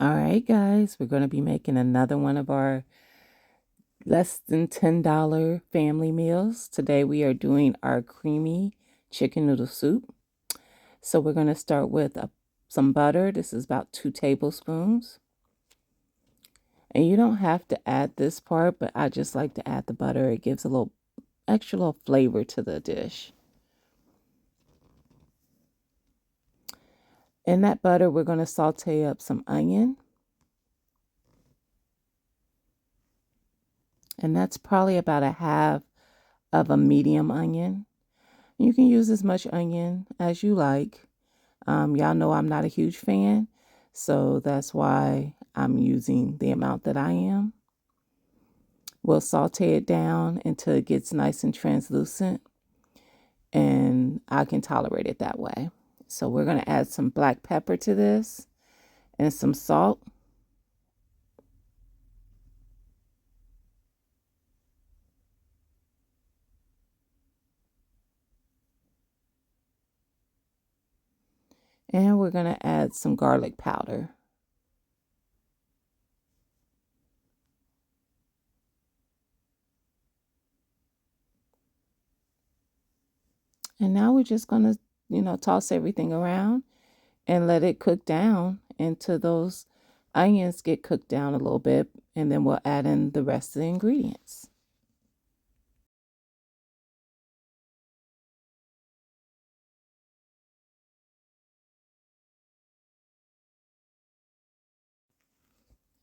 All right, guys, we're going to be making another one of our less than $10 family meals. Today we are doing our creamy chicken noodle soup. So we're going to start with some butter. This is about 2 tablespoons. And you don't have to add this part, but I just like to add the butter. It gives a little extra little flavor to the dish. In that butter, we're going to saute up some onion. And that's probably about a half of a medium onion. You can use as much onion as you like. Y'all know I'm not a huge fan, so that's why I'm using the amount that I am. We'll saute it down until it gets nice and translucent, and I can tolerate it that way. So we're going to add some black pepper to this and some salt. And we're going to add some garlic powder. And now we're just going to, toss everything around and let it cook down until those onions get cooked down a little bit. And then we'll add in the rest of the ingredients.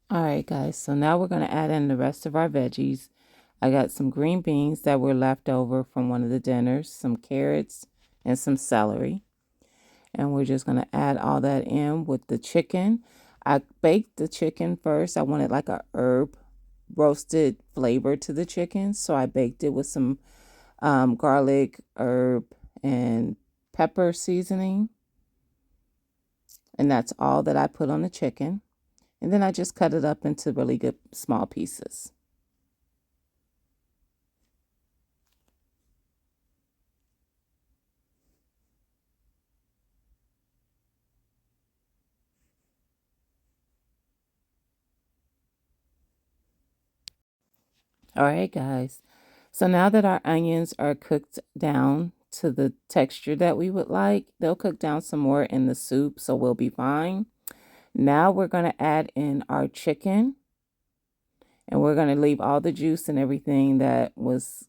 All right, guys, so now we're going to add in the rest of our veggies. I got some green beans that were left over from one of the dinners, some carrots, and some celery. And we're just going to add all that in with the chicken. I baked the chicken first. I wanted like a herb roasted flavor to the chicken. So I baked it with some garlic, herb, and pepper seasoning. And that's all that I put on the chicken. And then I just cut it up into really good small pieces. All right, guys. So now that our onions are cooked down to the texture that we would like, they'll cook down some more in the soup, so we'll be fine. Now we're going to add in our chicken, and we're going to leave all the juice and everything that was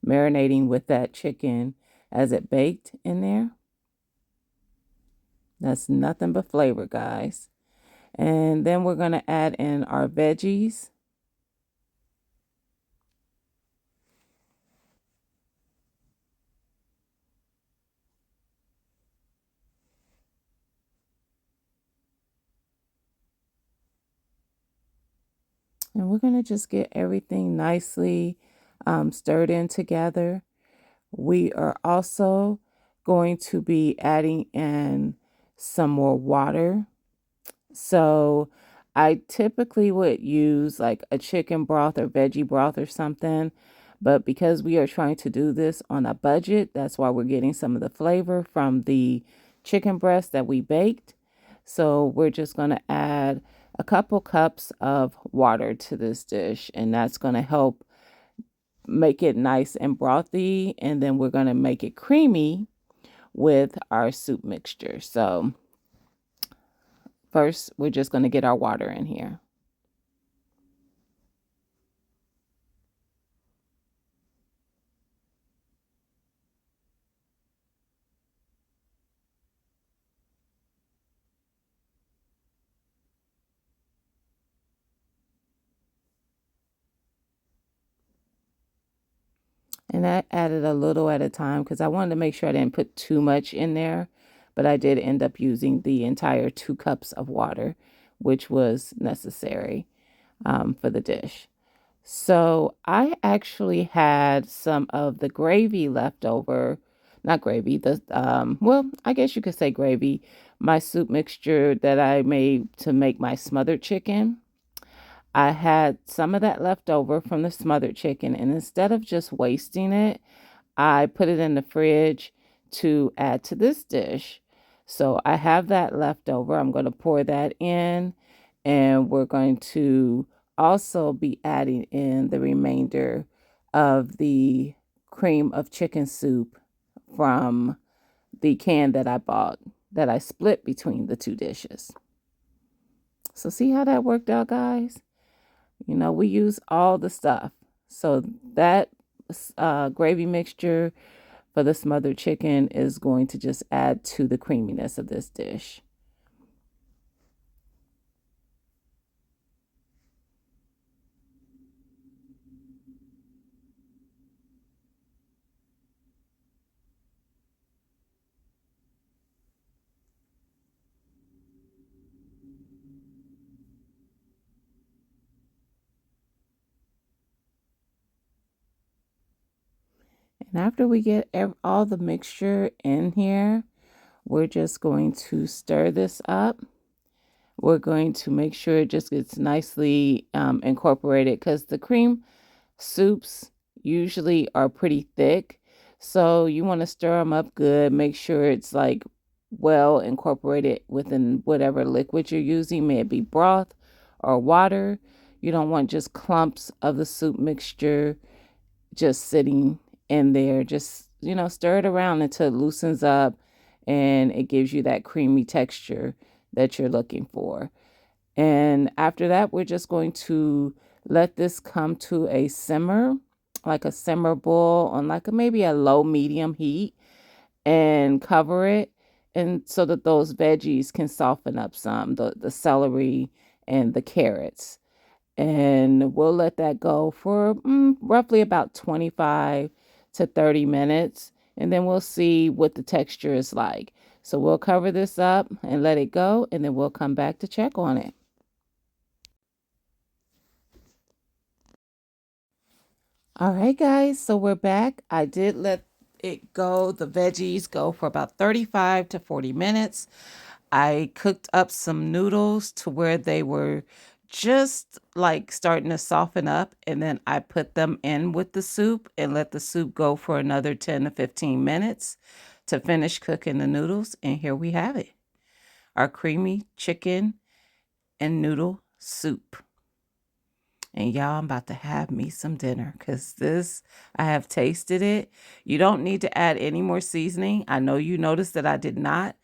marinating with that chicken as it baked in there. That's nothing but flavor, guys. And then we're going to add in our veggies. And we're going to just get everything nicely stirred in together. We are also going to be adding in some more water. So I typically would use like a chicken broth or veggie broth or something. But because we are trying to do this on a budget, that's why we're getting some of the flavor from the chicken breast that we baked. So we're just going to add a couple cups of water to this dish, and that's going to help make it nice and brothy. And then we're going to make it creamy with our soup mixture. So first, we're just going to get our water in here. And I added a little at a time because I wanted to make sure I didn't put too much in there. But I did end up using the entire 2 cups of water, which was necessary for the dish. So I actually had some of the gravy left over. Not gravy, well, I guess you could say gravy. My soup mixture that I made to make my smothered chicken. I had some of that left over from the smothered chicken, and instead of just wasting it, I put it in the fridge to add to this dish. So I have that left over. I'm going to pour that in, And we're going to also be adding in the remainder of the cream of chicken soup from the can that I bought, that I split between the two dishes. So see how that worked out, guys? You know, we use all the stuff. So that gravy mixture for the smothered chicken is going to just add to the creaminess of this dish. And after we get all the mixture in here, we're just going to stir this up. We're going to make sure it just gets nicely incorporated, because the cream soups usually are pretty thick. So you want to stir them up good. Make sure it's like well incorporated within whatever liquid you're using, may it be broth or water. You don't want just clumps of the soup mixture just sitting in there. Just, stir it around until it loosens up and it gives you that creamy texture that you're looking for. And after that, we're just going to let this come to a simmer, like a simmer boil on like maybe a low medium heat, and cover it, and so that those veggies can soften up some, the celery and the carrots. And we'll let that go for roughly about 25 to 30 minutes, and then we'll see what the texture is like. So we'll cover this up and let it go, and then we'll come back to check on it. All right, guys, so we're back. I did let it go, the veggies go for about 35 to 40 minutes. I cooked up some noodles to where they were just like starting to soften up, and then I put them in with the soup and let the soup go for another 10 to 15 minutes to finish cooking the noodles. And here we have it, our creamy chicken and noodle soup. And y'all, I'm about to have me some dinner, because this, I have tasted it. You don't need to add any more seasoning. I know you noticed that I did not.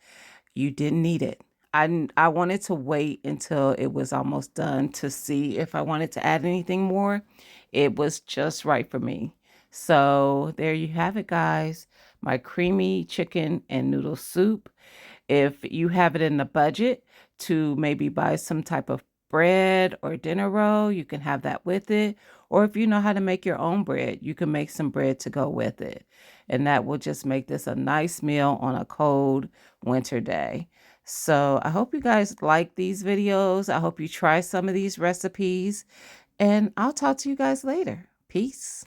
You didn't need it. I wanted to wait until it was almost done to see if I wanted to add anything more. It was just right for me. So there you have it, guys. My creamy chicken and noodle soup. If you have it in the budget to maybe buy some type of bread or dinner roll, you can have that with it. Or if you know how to make your own bread, you can make some bread to go with it. And that will just make this a nice meal on a cold winter day. So I hope you guys like these videos. I hope you try some of these recipes. And I'll talk to you guys later. Peace.